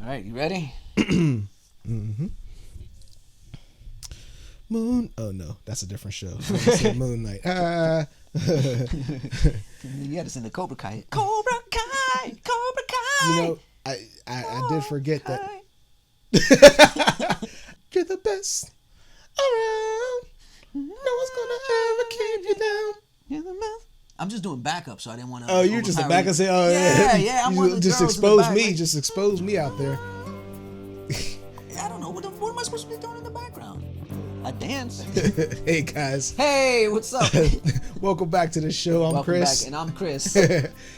All right, you ready? Mm-hmm. Moon. Oh no, that's a different show. I said Moon Knight. You had us in the Cobra Kai. Cobra Kai. Cobra Kai. You know, I did forget that. You're the best around. No one's gonna ever keep you down. You're the best. I'm just doing backup, so I didn't want to. Oh, you're just a backup. Say, oh yeah. I'm one of the just girls expose in the me. back, like, Just expose me out there. I don't know what am I supposed to be doing in the background? I dance. Hey guys. Hey, what's up? Welcome back to the show. I'm Welcome Chris. back, and I'm Chris.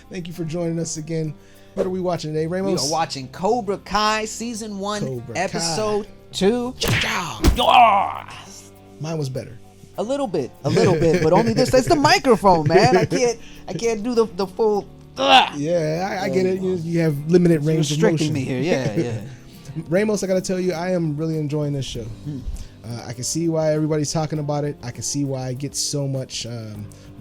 Thank you for joining us again. What are we watching today, Ramos? We are watching Cobra Kai Season 1, Cobra Episode 2. Mine was better. A little bit, but only this. That's the microphone, man. I can't do the full. Yeah, I get it. You have limited range of Restricting motion. me here. Yeah. Ramos, I gotta tell you, I am really enjoying this show. I can see why everybody's talking about it. I can see why it gets so much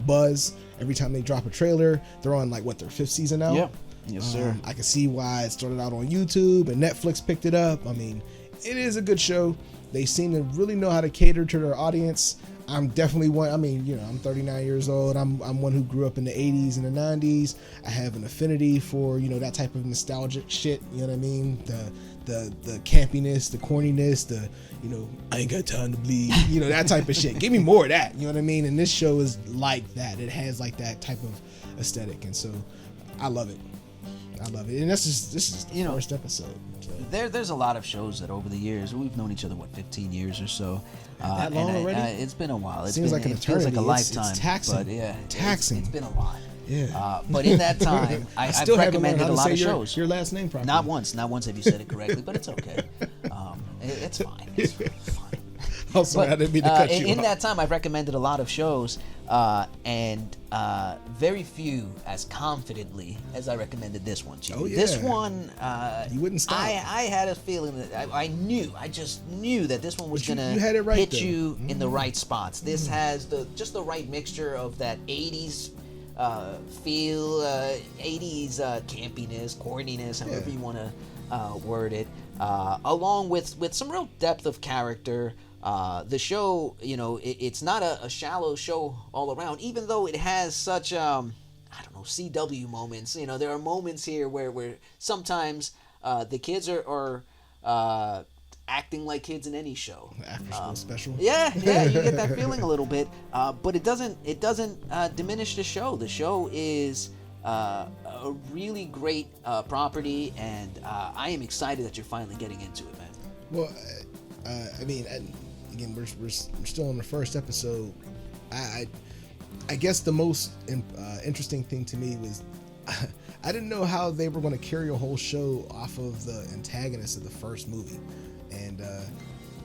buzz every time they drop a trailer. They're on like their 5th season now. Yep. Yes, sir. I can see why it started out on YouTube and Netflix picked it up. I mean, it is a good show. They seem to really know how to cater to their audience. I'm definitely one. I mean, I'm 39 years old. I'm one who grew up in the 80s and the 90s. I have an affinity for that type of nostalgic shit. You know what I mean? The campiness, the corniness, I ain't got time to bleed. That type of shit. Give me more of that. You know what I mean? And this show is like that. It has like that type of aesthetic, and so I love it. And this is the first episode. So. There's a lot of shows that over the years we've known each other 15 years or so. That long already? It's been a while. Seems like an eternity. Feels like a lifetime. It's taxing. But yeah, taxing. It's been a lot. Yeah. But in that time, I've still recommended haven't learned a how lot to of say shows. Your last name properly. Not once have you said it correctly, but it's okay. It's fine. It's fine. Oh, sorry, I didn't mean to cut you in off. that time, I've recommended a lot of shows, and very few as confidently as I recommended this one to you. Oh, yeah. This one, you wouldn't stop. I had a feeling that I just knew that this one was But gonna you had it right, hit though. you in the right spots. This has just the right mixture of that 80s feel, 80s campiness, corniness, however you want to word it, along with some real depth of character. The show, it's not a shallow show all around, even though it has such, CW moments. There are moments here where sometimes the kids are acting like kids in any show. After school special. Yeah, you get that feeling a little bit, but it doesn't diminish the show. The show is a really great property, and I am excited that you're finally getting into it, man. Well, again, we're still on the first episode. I guess the most interesting thing to me was I didn't know how they were going to carry a whole show off of the antagonist of the first movie, and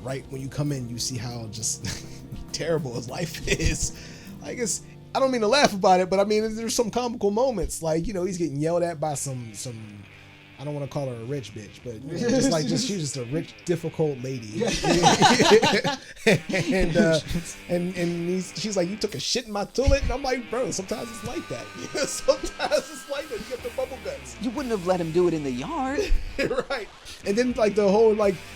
right when you come in, you see how just terrible his life is. I guess I don't mean to laugh about it, but I mean there's some comical moments, like he's getting yelled at by some. I don't want to call her a rich bitch, but she's just a rich, difficult lady. and she's like, you took a shit in my toilet, and I'm like, bro, sometimes it's like that. Sometimes it's like that. You get the bubble guts. You wouldn't have let him do it in the yard, right? And then like the whole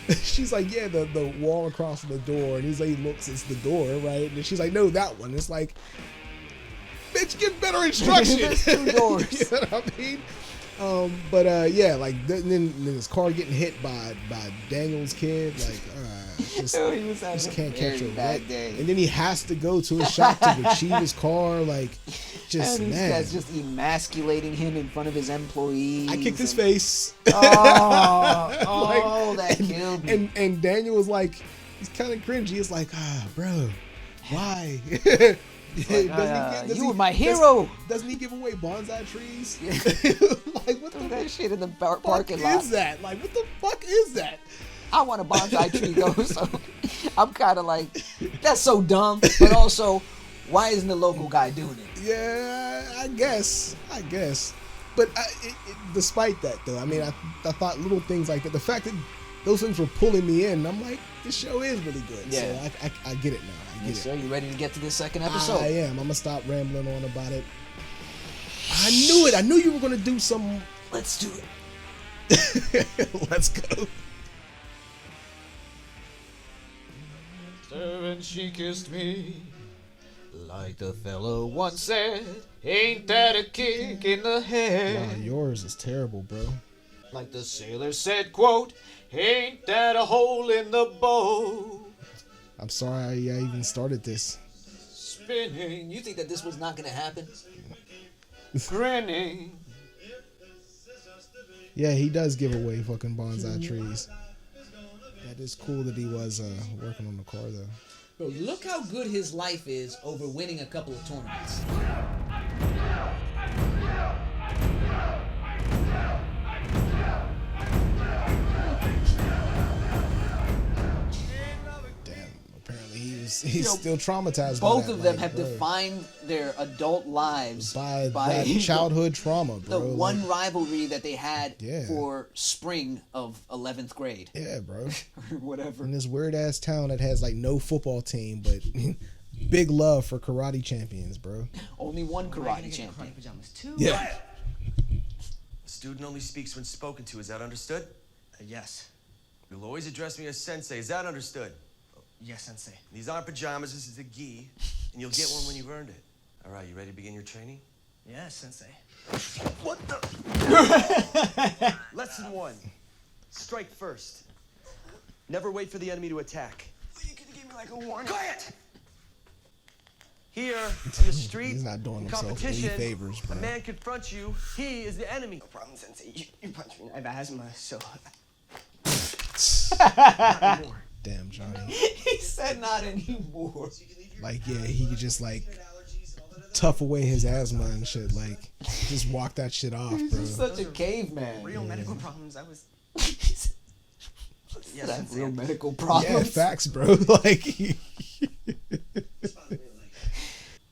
she's like, yeah, the wall across from the door, and he's like, he looks, it's the door, right? And she's like, no, that one. It's like, bitch, get better instructions. There's 2 doors. You know what I mean? Then his car getting hit by Daniel's kid, He was having just can't a catch very a bad break. day. And then he has to go to his shop to retrieve his car, And these guys just emasculating him in front of his employees. I kicked his face. That killed me. And Daniel was like, he's kind of cringy. It's like, bro, why? You were my hero. Doesn't he give away bonsai trees? Like, what that shit in the parking lot? Is that? Like, what the fuck is that? I want a bonsai tree though, so I'm kind of like, that's so dumb. But also, why isn't the local guy doing it? Yeah, I guess. But despite that, though, I mean, I thought little things like that. The fact that those things were pulling me in, I'm like, this show is really good. Yeah. So I get it now. Yes, sir. You ready to get to this second episode? I am. I'm gonna stop rambling on about it. I knew it. I knew you were gonna do some. Let's do it. Let's go. And she kissed me like the fellow once said, ain't that a kick in the head? Nah, yours is terrible, bro. Like the sailor said, quote, ain't that a hole in the boat? I'm sorry I even started this. Spinning. You think that this was not going to happen? Grinning. Yeah, he does give away fucking bonsai trees. That is cool that he was working on the car, though. Bro, look how good his life is over winning a couple of tournaments. Damn, apparently he's still traumatized. Both by that. of them like, have bro, defined their adult lives by that childhood trauma, bro. the one rivalry that they had Yeah. for spring of 11th grade. Yeah, bro. Or whatever. In this weird ass town that has like no football team, but big love for karate champions, bro. Only one karate champion. Pajamas too. Yeah. Student only speaks when spoken to. Is that understood? Yes. You'll always address me as sensei. Is that understood? Yes, Sensei. These aren't pajamas. This is a gi, and you'll get one when you've earned it. All right, you ready to begin your training? Yes, Sensei. What the? Lesson 1. Strike first. Never wait for the enemy to attack. You could have given me like a warning. Quiet! Here, in the street, He's not doing in himself any competition, favors, bro. a man confronts you. He is the enemy. No problem, Sensei. You punched me. I have asthma, so. Damn, Johnny. He said not anymore. Like, yeah, he could just like tough away his asthma and shit. Like, just walk that shit off, bro. He's such a caveman. Real medical problems. I was. Yes, That's Sensei. real medical problems. Yeah, facts, bro. Like,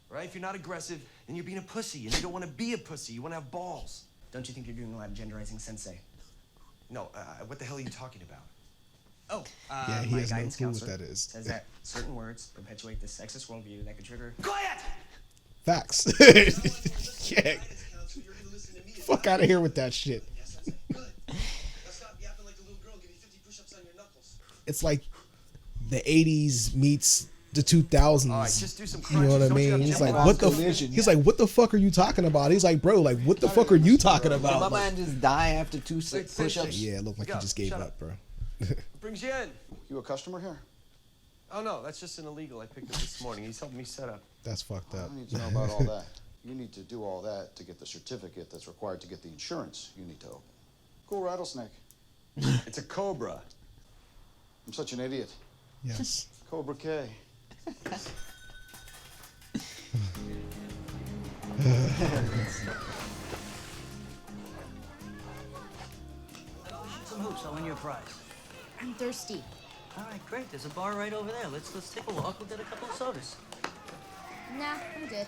Right? If you're not aggressive, then you're being a pussy, and you don't want to be a pussy. You want to have balls. Don't you think you're doing a lot of genderizing, Sensei? No, what the hell are you talking about? Oh, yeah, he my has no guidance clue what counselor that is. says that certain words perpetuate the sexist worldview that could trigger. Quiet! Facts. Yeah. Fuck out of here with that shit. It's like the 80s meets the 2000s. All right, just do some You know what I crunches. Don't you mean? have He's to like, jump what the? around? He's like, what the fuck are you talking about? He's like, bro, like, what the fuck are you talking Did my about? Like, man just die after two push-ups? yeah, it looked like he just gave Shut up, bro. What brings you in? You a customer here? Oh, no, that's just an illegal I picked up this morning. He's helping me set up. That's fucked I up. don't need to know about all that. You need to do all that to get the certificate that's required to get the insurance you need to open. Cool rattlesnake. It's a cobra. I'm such an idiot. Yes. Cobra Kai. Some hoops, I'll win you a prize. I'm thirsty. All right, great. There's a bar right over there. Let's take a walk. We'll get a couple of sodas. Nah, I'm good.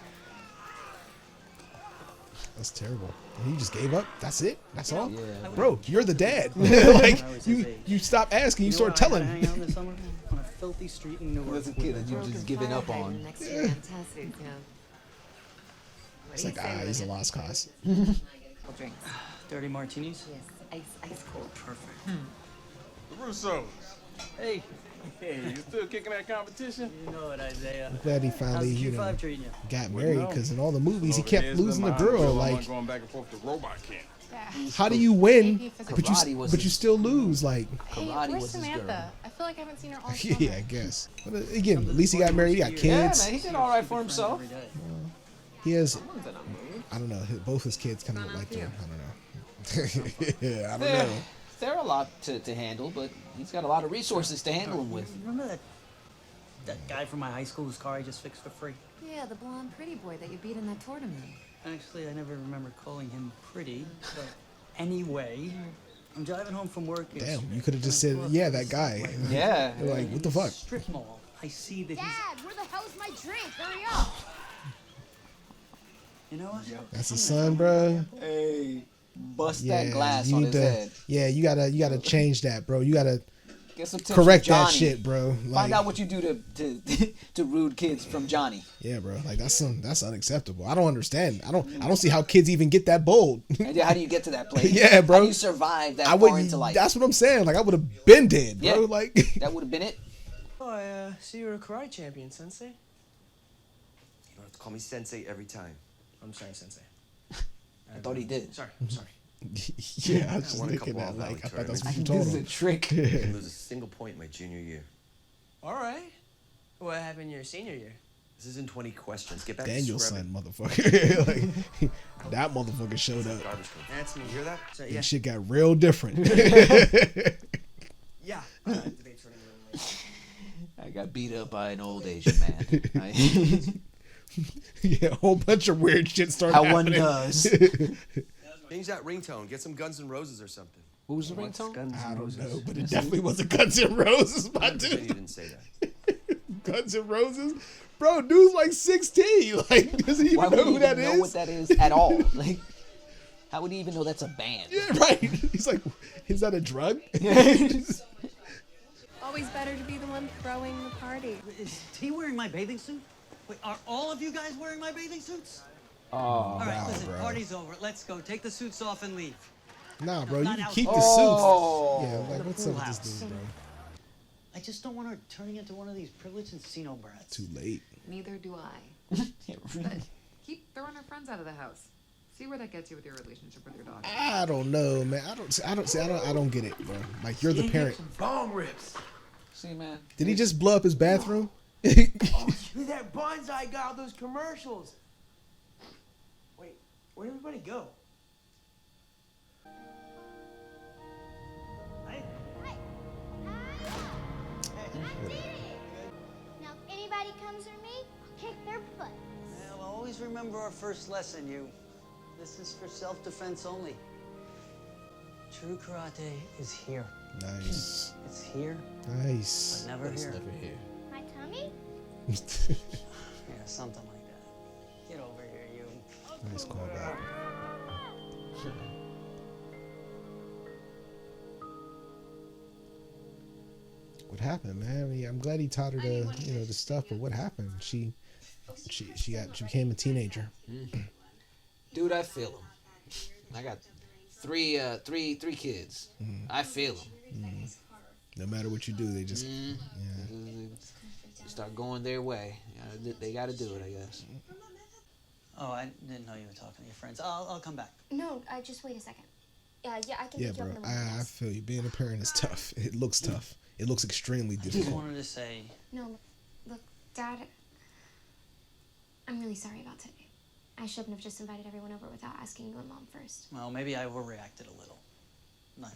That's terrible. He just gave up. That's it. That's all. Yeah. Bro, you're the dad. When I Like, was his age. you stop asking, you know start where I telling. had to hang out this summer? On a filthy street in Newark. As a kid, and you've just given up on. Next to your aunt's house, yeah. It's like, he's a lost cause. Cold drinks. Dirty martinis. Yes, ice cold. Perfect. The Russos. Hey, Hey, you still kicking that competition? you know it, Isaiah. Glad he How's finally, the you know, Q5 treating you? got married, because in all the movies he Over kept here's losing the behind girl. I'm Like, going back and forth to robot camp. how do you win, but Karate you was but you his- still lose? Like, Hey, Karate where's was his Samantha? girl. I feel like I haven't seen her all yeah, summer. I guess. But again, at least he got married. He got Yeah, kids. man, he did all right for himself. Every day. He has, I don't know, both his kids kind of look like him. I don't know. Yeah, I don't They're, know. they're a lot to handle, but he's got a lot of resources to handle them with. Remember that guy from my high school whose car I just fixed for free? Yeah, the blonde pretty boy that you beat in that tournament. Actually, I never remember calling him pretty, but anyway, I'm driving home from work. Damn, you could have just said, yeah, that guy. Yeah. You're like, what the fuck? Strip mall. I see that he's. Dad, where the hell's my drink? Hurry up! You know what? That's his son, bro. Hey, bust Yeah, that glass you on need his to. head. Yeah, you gotta change that, bro. You gotta Get some tips correct from that Johnny. shit, bro. Like, Find out what you do to rude kids from Johnny. yeah, bro. Like that's unacceptable. I don't understand. I don't see how kids even get that bold. And how do you get to that place? Yeah, bro. How do you survive that I far would. into life? That's what I'm saying. Like I would have been dead, bro. Yeah. Like That would have been it. Oh, I see you're a karate champion, Sensei. You don't have to call me Sensei every time. I'm sorry, Sensei. I thought he did. Sorry, I'm sorry. yeah, I was just won a thinking couple that. All-Valley Like I thought that's tournaments. what you This told is a him. trick. I didn't lose a single point my junior year. All right. What happened your senior year? This isn't 20 questions. Get back Daniel's to scrubbing. son, motherfucker. Like that motherfucker showed up. Garbage can. That's me. You hear that? So, And yeah. shit got real different. Yeah. Debate tournament. I got beat up by an old Asian man. Yeah, a whole bunch of weird shit started How one happening. does. Change that ringtone. Get some Guns N' Roses or something. What was the ringtone? I don't know, but it definitely wasn't Guns N' Roses, my 100% you dude. didn't say that. Guns N' Roses, bro. Dude's like 16. Like, does he Why even would know he who that even know is? what that is at all? Like, how would he even know that's a band? Yeah, right. He's like, is that a drug? Always better to be the one throwing the party. Is he wearing my bathing suit? Wait, are all of you guys wearing my bathing suits? Oh, All right, wow, listen, bro. party's over. Let's go. Take the suits off and leave. Nah, bro, you Not can out. keep the Oh. suits. Yeah, like The what's pool up with house. this dude, bro? I just don't want her turning into one of these privileged Encino brats. Too late. Neither do I. yeah, But keep throwing her friends out of the house. See where that gets you with your relationship with your dog. I don't know, man. I don't get it, bro. Like you're the parent. Bong rips. See, man. Did he just blow up his bathroom? That bonsai got all those commercials. Wait, where'd everybody go? Now, if anybody comes near me, I'll kick their butt. Well, always remember our first lesson, you. This is for self-defense only. True karate is here. Nice. It's here, Nice. but never That's here. never here. My tummy? Yeah, something like that. Get over here, you. Nice callback. What happened, man? I mean, I'm glad he taught her the stuff, but what happened? She became a teenager. Dude, I feel him. I got three kids. I feel them. No matter what you do, they just They start going their way. They got to do it, I guess. Oh, I didn't know you were talking to your friends. I'll come back. No, just wait a second. Yeah, I can yeah, pick you bro. up in the morning. I feel you. Being a parent is tough. It looks tough. It looks extremely I just difficult. wanted to say, No, look, Dad, I'm really sorry about today. I shouldn't have just invited everyone over without asking you and Mom first. well, maybe I overreacted a little.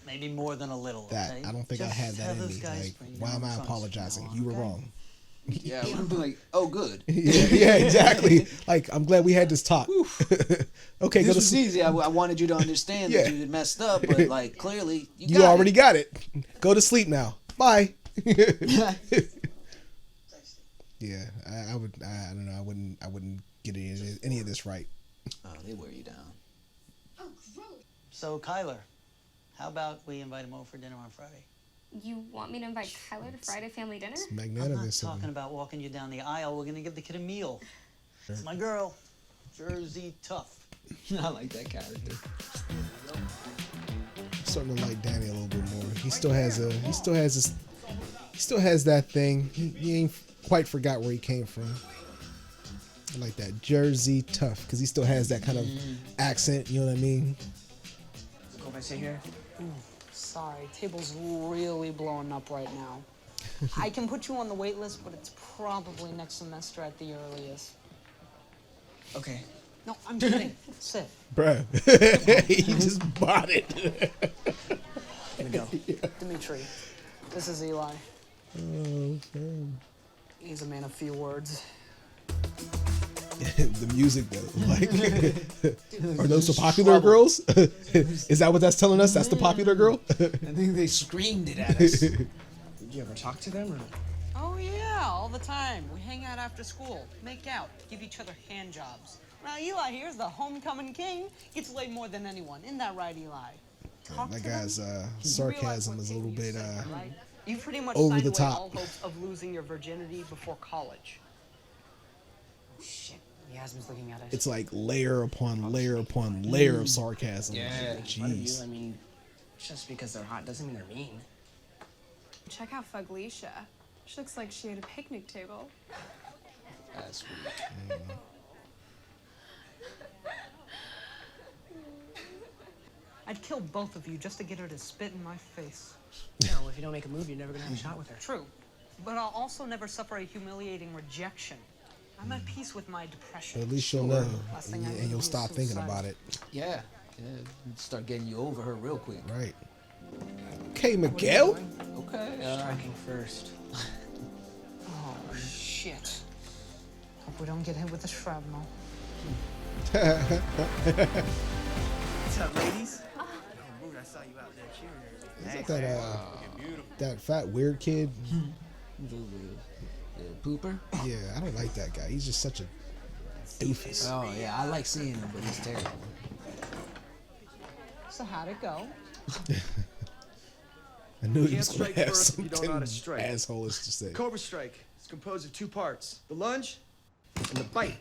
Maybe more than a little. That okay? I don't think I Just have that in those me. guys Like, bring why their am own I trunks apologizing? from now You were on, okay? wrong. Yeah, I'm like, oh, good. yeah, exactly. Like, I'm glad we had this talk. Okay, This go to was sleep. easy. I wanted you to understand Yeah. that you had messed up, but like clearly You already got it. Go to sleep now. Bye. Yeah, I don't know. I wouldn't get any of this right. Oh, they wear you down. So, Kyler, how about we invite him over for dinner on Friday? You want me to invite Kyler to Friday family dinner? It's I'm not magnanimous of talking him. about walking you down the aisle. We're gonna give the kid a meal. It's my girl, Jersey Tough. I like that character. I'm starting to like Danny a little bit more. He still has that thing. He ain't quite forgot where he came from. I like that Jersey Tough because he still has that kind of accent. You know what I mean? Cool if I sit here? Sorry, table's really blowing up right now. I can put you on the wait list, but it's probably next semester at the earliest. Okay. No, I'm kidding. Sit. Bruh, he just bought it. Let me go. Dimitri, this is Eli. Oh, man. He's a man of few words. The music though, like, are those the popular girls? Is that what that's telling us? That's the popular girl? I think they screamed it at us. Did you ever talk to them or? Oh yeah, all the time. We hang out after school, make out, give each other hand jobs. Now Eli here's the homecoming king. Gets laid more than anyone. Isn't that right, Eli? Talk That to guy's them. sarcasm is a little bit You pretty much over signed the away top. all hopes of losing your virginity before college. Oh, shit. Yasmin's looking at us. It's like layer upon layer upon layer of sarcasm. Yeah. Jeez. I mean, just because they're hot doesn't mean they're mean. Check out Fuglisha. She looks like she had a picnic table. That's weird. I'd kill both of you just to get her to spit in my face. No, if you don't make a move, you're never gonna have a shot with her. True. But I'll also never suffer a humiliating rejection. I'm at peace with my depression. At least you'll know, Last thing I and need you'll is stop thinking suicide. about it. Yeah. Start getting you over her real quick. Right. Okay, Miguel. Okay. Striking first. Oh, shit. Hope we don't get hit with the shrapnel. What's up, ladies? Oh, I saw you out there cheering her. Is that that fat weird kid? The pooper? Yeah, I don't like that guy. He's just such a doofus. Oh yeah, I like seeing him, but he's terrible. So how'd it go? I knew he You was can't going strike to have first if you don't know how to something strike. assholeish to say. Cobra Strike is composed of 2 parts: the lunge and the bite.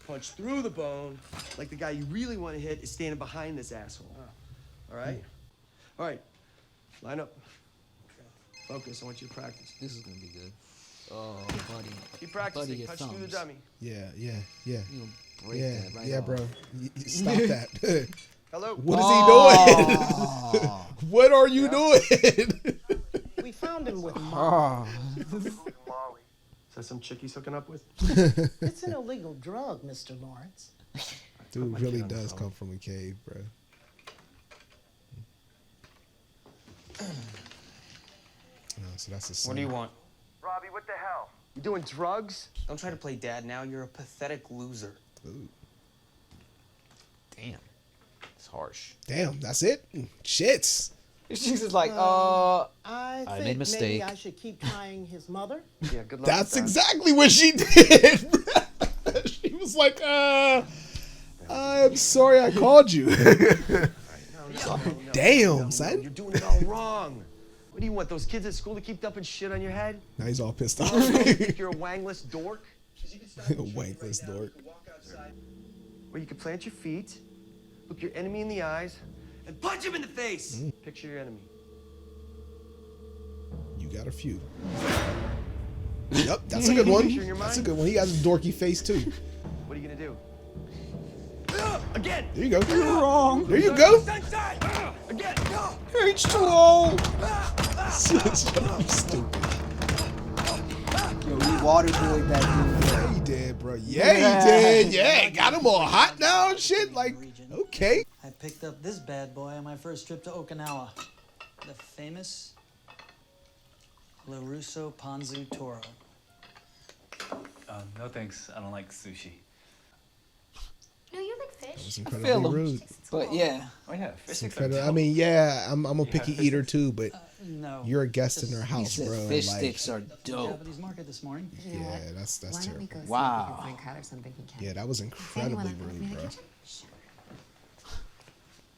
Punch through the bone, like the guy you really want to hit is standing behind this asshole. All right? All right. Line up. Focus. I want you to practice. This is gonna be good. Oh, buddy. Keep practicing. Buddy, your Punch through the thumbs. dummy. Yeah. You gonna break Yeah, that right yeah, off. bro. Stop that. Hello. What is he doing? What are you doing? We found him with Is that some chick he's hooking up with? It's an illegal drug, Mr. Lawrence. Dude really does come from a cave, bro. So that's a son. What do you want? Robbie, what the hell? You doing drugs? Don't try to play dad now. You're a pathetic loser. Ooh. Damn. It's harsh. Damn, that's it? Shits. She's just like, I I think made a mistake. maybe I should keep trying his mother. Yeah, good luck. That's with that. exactly what she did. She was like, I'm sorry I called you. Damn, son. You're doing it all wrong. What do you want, those kids at school to keep dumping shit on your head? Now he's all pissed off. You think you're a wangless dork? Wangless dork. Where you can plant your feet, look your enemy in the eyes, and punch him in the face. Picture your enemy. You got a few. Yep, that's a good one. Picture in your That's a mind. good one. He has a dorky face too. What are you gonna do? Again! There you go. You're wrong. There you go. Again! H2O. Stupid. yo, he waterboarded that dude. Yeah, he did, bro. Yeah, he did. Yeah, got him all hot now and shit. Like, okay. I picked up this bad boy on my first trip to Okinawa. The famous LaRusso Ponzu Toro. No thanks. I don't like sushi. No, you like It's fish. incredibly feel him. rude. But yeah. Oh yeah, It's fish sticks are incredible. I dope. mean, yeah, I'm a picky eater too, but No. you're a guest in their He house, said bro. fish Like, sticks are dope. Japanese market this morning. yeah, that's Why don't we terrible. go see Wow. if we can find Kyle or something he can? Yeah, that was incredibly Anyone rude, in the bro. kitchen? Sure.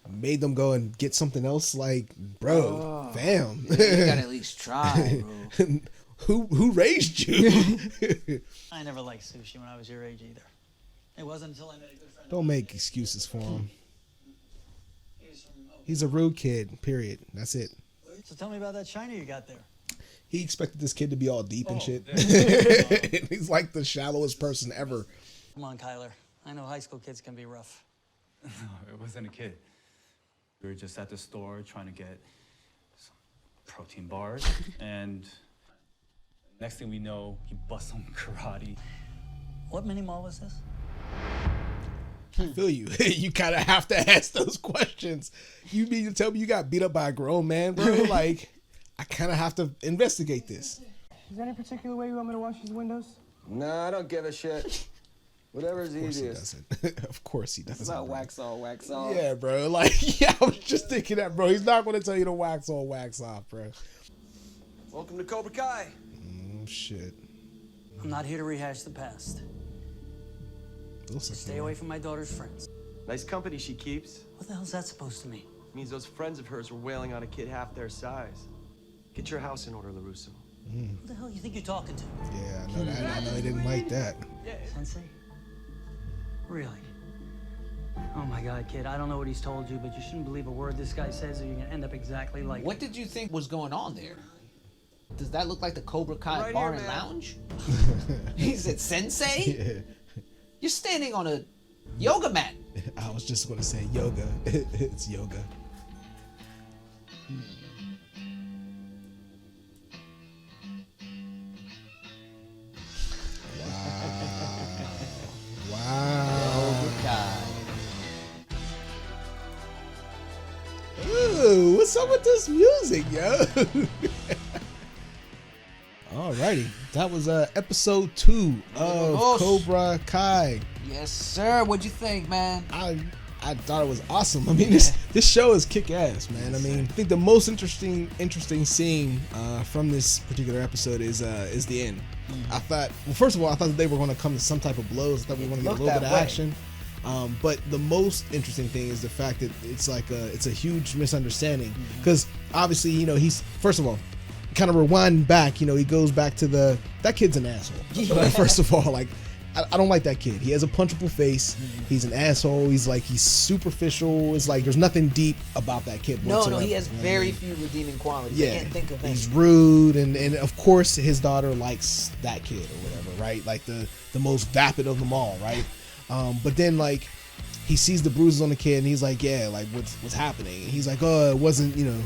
Made them go and get something else. Like, bro, fam. Yeah, you gotta at least try, bro. Who raised you? I never liked sushi when I was your age either. It wasn't until I met a good friend. Don't make excuses for him. He's a rude kid, period. That's it. So tell me about that China you got there. He expected this kid to be all deep and shit. He's like the shallowest person ever. Come on, Kyler. I know high school kids can be rough. No, it wasn't a kid. We were just at the store trying to get some protein bars, and next thing we know, he busts some karate. What mini mall was this? I feel you. You kind of have to ask those questions. You mean to tell me you got beat up by a grown man, bro? Like, I kind of have to investigate this. Is there any particular way you want me to wash these windows? Nah, I don't give a shit. Whatever's Of course he easiest. doesn't. Of course he doesn't. It's not bro. wax on, wax off. Yeah, bro. Like, yeah, I was just thinking that, bro. He's not going to tell you to wax on, wax off, bro. Welcome to Cobra Kai. Shit. I'm not here to rehash the past. Just stay away from my daughter's friends. Nice company she keeps. What the hell's that supposed to mean? Means those friends of hers were wailing on a kid half their size. Get your house in order, LaRusso. Who the hell you think you're talking to? Yeah, I know that. I know he didn't like that. Sensei? Really? Oh my God, kid, I don't know what he's told you, but you shouldn't believe a word this guy says or you're gonna end up exactly like... What did you think was going on there? Does that look like the Cobra Kai Right bar here, and man. lounge? He said, Sensei? Yeah. You're standing on a yoga mat. I was just gonna say yoga. It's yoga. Wow. Cobra Kai. Ooh, what's up with this music, yo? Alrighty, that was episode 2 of Cobra Kai. Yes, sir. What'd you think, man? I thought it was awesome. I mean, this show is kick ass, man. I mean, I think the most interesting scene from this particular episode is the end. I thought, well, first of all, I thought that they were going to come to some type of blows. I thought we were going to get a little bit of action. But the most interesting thing is the fact that it's like it's a huge misunderstanding because obviously, you know, he's, first of all, kind of rewind back, you know, he goes back to that kid's an asshole. Yeah. First of all, like, I don't like that kid. He has a punchable face. He's an asshole. He's superficial. It's like there's nothing deep about that kid whatsoever. No, he has very few redeeming qualities. Yeah, I can't think of any. he's rude, and of course his daughter likes that kid or whatever, right? Like the most vapid of them all, right? But then like he sees the bruises on the kid, and he's like, yeah, like what's happening? And he's like, oh, it wasn't, you know.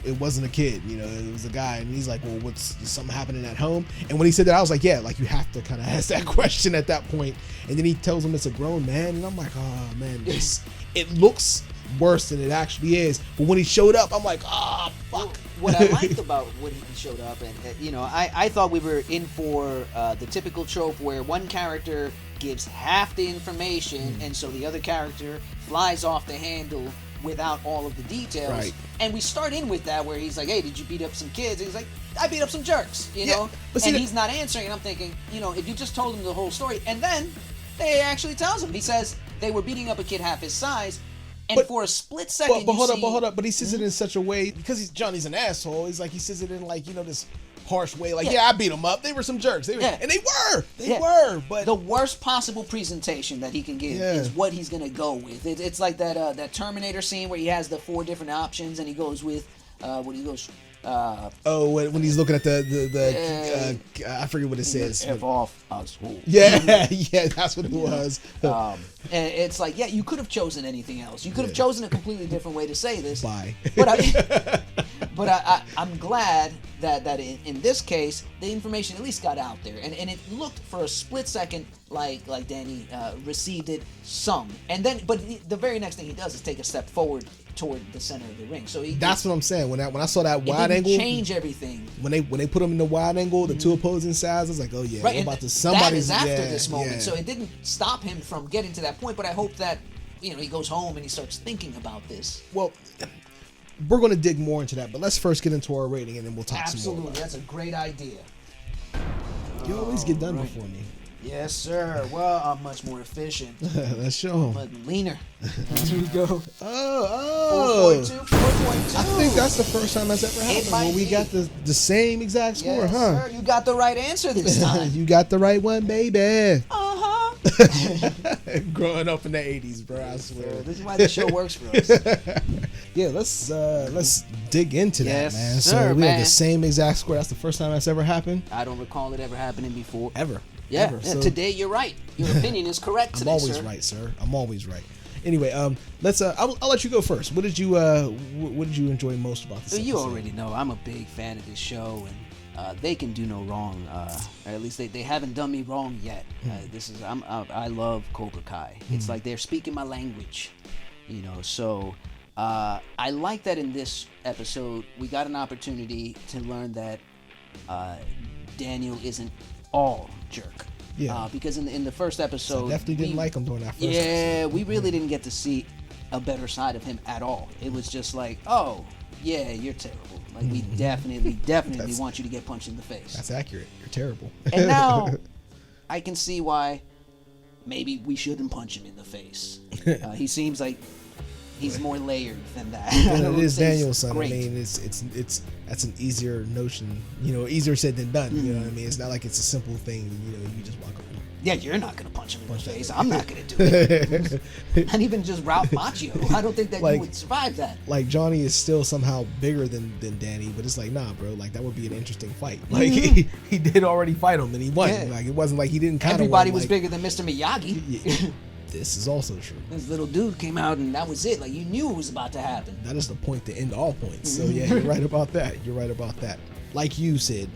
It wasn't a kid, you know, it was a guy. And he's like, well, is something happening at home? And when he said that, I was like, yeah, like you have to kind of ask that question at that point. And then he tells him it's a grown man. And I'm like, oh, man, it looks worse than it actually is. But when he showed up, I'm like, oh, fuck. What I liked about when he showed up, and you know, I thought we were in for the typical trope where one character gives half the information, and so the other character flies off the handle without all of the details. Right. And we start in with that where he's like, hey, did you beat up some kids? And he's like, I beat up some jerks, you know? but see and he's not answering, and I'm thinking, you know, if you just told him the whole story, and then they actually tells him, he says they were beating up a kid half his size, and for a split second, but hold up. But he says it in such a way, because Johnny's an asshole, he's like, he says it in like, you know, this harsh way, like, yeah, I beat them up. They were some jerks. And they were. But the worst possible presentation that he can give is what he's gonna go with. It's like that Terminator scene where he has the 4 different options, and he goes with when he goes. When he's looking at the I forget what it says. F off school. Yeah, that's what it was. And it's like, yeah, you could have chosen anything else. You could have chosen a completely different way to say this. Bye. But I'm glad that in this case the information at least got out there, and it looked for a split second like Danny received it some, and then but the very next thing he does is take a step forward toward the center of the ring. So that's what I'm saying. When I saw that wide angle, change everything. When they put him in the wide angle, the two opposing sides, I was like, oh yeah, right. We're about to somebody's. That is after this moment, so it didn't stop him from getting to that point. But I hope that he goes home and he starts thinking about this. Well, we're going to dig more into that, but let's first get into our rating, and then we'll talk some more. Absolutely, that's a great idea. You always get done before me. Yes, sir. Well, I'm much more efficient. Let's show him. But leaner. There you go. Oh. 4.2. I think that's the first time that's ever happened when we got the same exact score, yes, huh? Sir. You got the right answer this time. You got the right one, baby. Uh-huh. Growing up in the 80s, bro, I swear. This is why the show works for us. Yeah, let's dig into that, man. Sir, so we have the same exact score. That's the first time that's ever happened. I don't recall it ever happening before. Ever. Yeah. Ever. So, today you're right. Your opinion is correct today, I'm always sir. right, sir. I'm always right. Anyway, let's. I'll let you go first. What did you enjoy most about this? You episode? already know I'm a big fan of this show, and they can do no wrong. Or at least they haven't done me wrong yet. I love Cobra Kai. It's like they're speaking my language, So I like that in this episode we got an opportunity to learn that Daniel isn't all jerk. Yeah. Because in the first episode, I definitely didn't like him during that first episode. we really didn't get to see a better side of him at all. It was just like, oh, yeah, you're terrible. Like, we definitely want you to get punched in the face. That's accurate. You're terrible. And now I can see why maybe we shouldn't punch him in the face. He seems like He's more layered than that. And I it would is say he's Daniel's son. great. I mean, it's that's an easier notion. Easier said than done. You know what I mean? It's not like it's a simple thing. You just walk up. Yeah, you're not gonna punch him in the face. I'm not gonna do it. Not even just Ralph Macchio. I don't think that you would survive that. Like Johnny is still somehow bigger than Danny, but it's like, nah, bro. Like that would be an interesting fight. Like he did already fight him and he won. Yeah. Like it wasn't like he didn't kind of. Everybody was bigger than Mr. Miyagi. This is also true. This little dude came out and that was it. Like you knew it was about to happen. That is the point to end all points. So yeah, you're right about that. You're right about that. Like you said,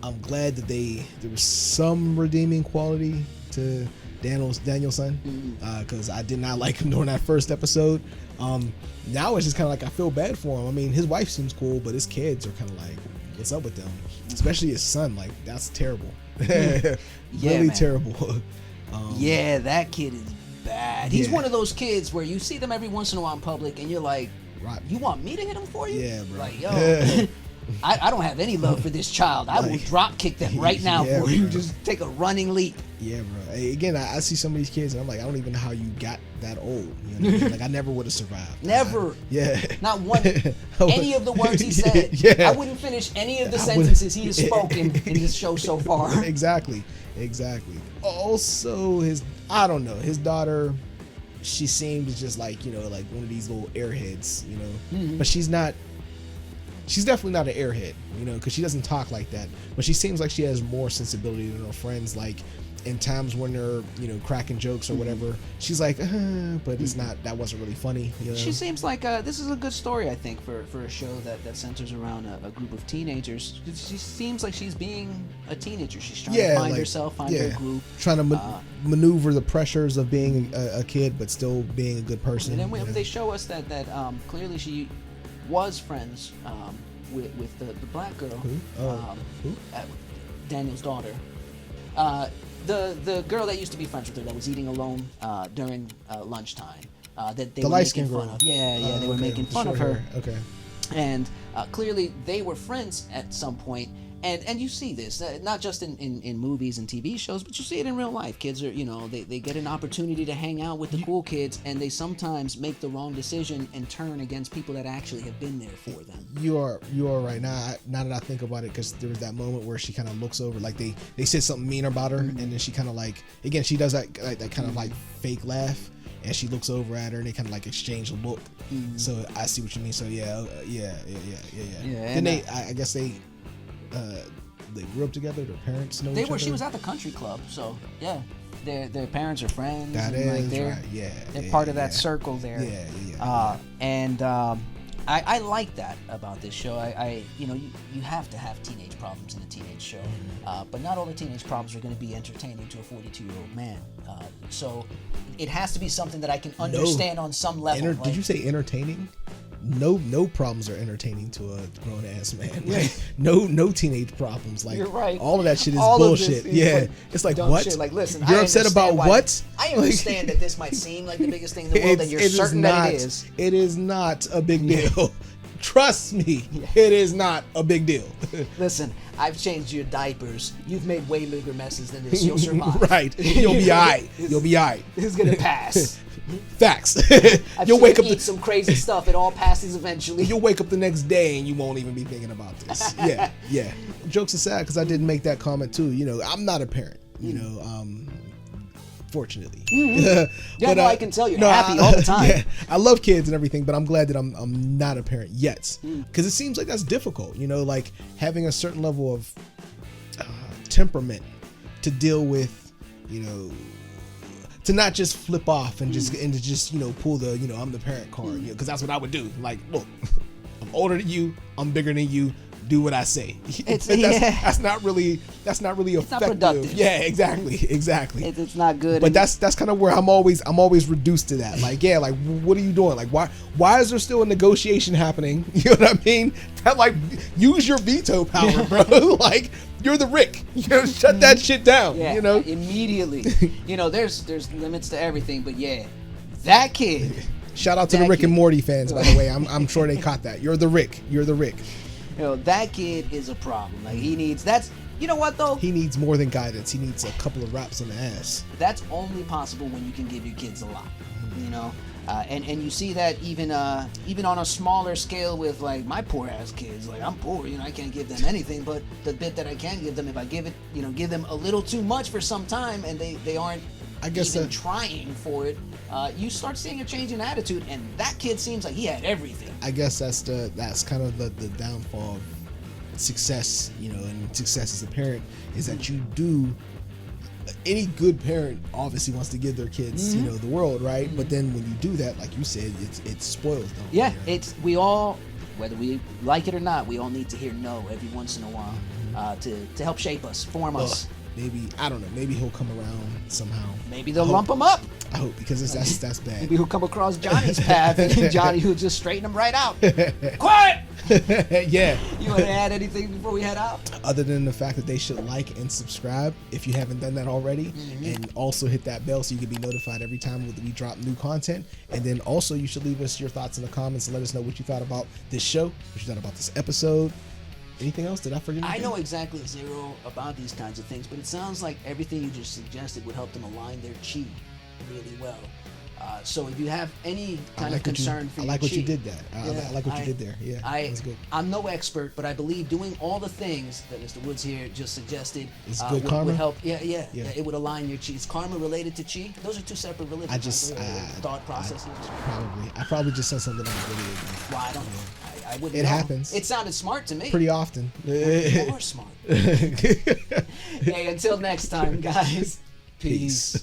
I'm glad that there was some redeeming quality to Daniel's son, because I did not like him during that first episode. Now it's just kind of like I feel bad for him. I mean, his wife seems cool, but his kids are kind of like, what's up with them? Especially his son. Like that's terrible. Yeah, really man. terrible. Yeah, that kid is bad. He's one of those kids where you see them every once in a while in public and you're like, you want me to hit him for you? Yeah, bro. Like, yo, I don't have any love for this child. I will drop kick them right now for you. Bro. Just take a running leap. Yeah, bro. Hey, again, I see some of these kids and I'm like, I don't even know how you got that old. You know what I mean? Like, I never would have survived. Never. Yeah. Not one. Any of the words he said. Yeah. I wouldn't finish any of the sentences he has spoken in this show so far. Exactly. Also, I don't know, his daughter, she seems just like, like one of these little airheads, but she's definitely not an airhead, because she doesn't talk like that, but she seems like she has more sensibility than her friends. Like in times when they're cracking jokes or whatever, she's like, but it's not, that wasn't really funny. She seems like this is a good story, I think, for a show that centers around a group of teenagers. She seems like she's being a teenager. She's trying to find herself, find her group, trying to maneuver the pressures of being a kid but still being a good person. And then when they show us that clearly she was friends with the black girl, Daniel's daughter. The girl that used to be friends with her, that was eating alone during lunchtime, that they were making fun of. Yeah, they were making fun of her. Okay. And clearly they were friends at some point. And you see this, not just in movies and TV shows, but you see it in real life. Kids are, they get an opportunity to hang out with the cool kids, and they sometimes make the wrong decision and turn against people that actually have been there for them. You are right. Now that I think about it, because there was that moment where she kind of looks over, like they said something mean about her, and then she kind of like, again, she does that kind of like fake laugh, and she looks over at her, and they kind of like exchange a look. So I see what you mean. So yeah. Then I guess they grew up together. Their parents know each other. She was at the country club, so yeah, their parents are friends. That and is right. Yeah, they're part of that circle there. Yeah. And I like that about this show. You have to have teenage problems in a teenage show, but not all the teenage problems are going to be entertaining to a 42-year-old man. So it has to be something that I can understand on some level. Did you say entertaining? No problems are entertaining to a grown ass man. Like no teenage problems. Like you're right. All of that shit is bullshit. It's like what? Shit. Like listen, you're upset about what? I understand that this might seem like the biggest thing in the world, and you're certain that it is. It is not a big deal. Trust me, it is not a big deal. Listen, I've changed your diapers. You've made way bigger messes than this. You'll survive. Right. You'll be alright. You'll be alright. This is gonna pass. Facts. You'll wake up. Eat some crazy stuff. It all passes eventually. You'll wake up the next day and you won't even be thinking about this. Yeah. Jokes aside, because I didn't make that comment too. I'm not a parent. Fortunately. But I can tell you're happy all the time. Yeah, I love kids and everything, but I'm glad that I'm not a parent yet, because it seems like that's difficult. Like having a certain level of temperament to deal with, to not just flip off and just pull the I'm the parent card, because that's what I would do. Like, look, I'm older than you, I'm bigger than you. Do what I say. That's not really effective. It's not productive. Yeah, exactly. It's not good. But that's kind of where I'm always reduced to that. Like, yeah, like what are you doing? Like, why is there still a negotiation happening? You know what I mean? That, like, use your veto power, bro. Like, you're the Rick. Shut that shit down. Yeah, immediately. There's limits to everything. But yeah, that kid. Shout out to the Rick and Morty fans, by the way. I'm sure they caught that. You're the Rick. That kid is a problem. Like you know what though? He needs more than guidance. He needs a couple of raps on the ass. That's only possible when you can give your kids a lot. And you see that even on a smaller scale with like my poor ass kids. Like I'm poor, I can't give them anything, but the bit that I can give them, if I give them a little too much for some time, and they aren't even trying for it, you start seeing a change in attitude. And that kid seems like he had everything. I guess that's kind of the downfall of success, and success as a parent is that you do. Any good parent obviously wants to give their kids, the world, right? Mm-hmm. But then when you do that, like you said, it spoils them. Yeah, we all, whether we like it or not, we all need to hear no every once in a while to help shape us, form us. Maybe, I don't know, maybe he'll come around somehow. They'll lump him up. I hope, because that's bad. Maybe he'll come across Johnny's path and Johnny will just straighten him right out. Quiet! Yeah. You want to add anything before we head out? Other than the fact that they should like and subscribe if you haven't done that already, and also hit that bell so you can be notified every time that we drop new content. And then also you should leave us your thoughts in the comments and let us know what you thought about this show, what you thought about this episode. Anything else? Did I forget anything? I know exactly zero about these kinds of things, but it sounds like everything you just suggested would help them align their chi really well. So if you have any kind of concern for your chi... I like what you did there. I like what you did there. Yeah, that's good. I'm no expert, but I believe doing all the things that Mr. Woods here just suggested would help. Yeah, it would align your chi. Is karma related to chi? Those are two separate religions. Thought processes. I probably just said something I really didn't. Well, I don't know. I wouldn't It know. happens. It sounded smart to me. Pretty often. More smart. Hey, until next time, guys. Peace.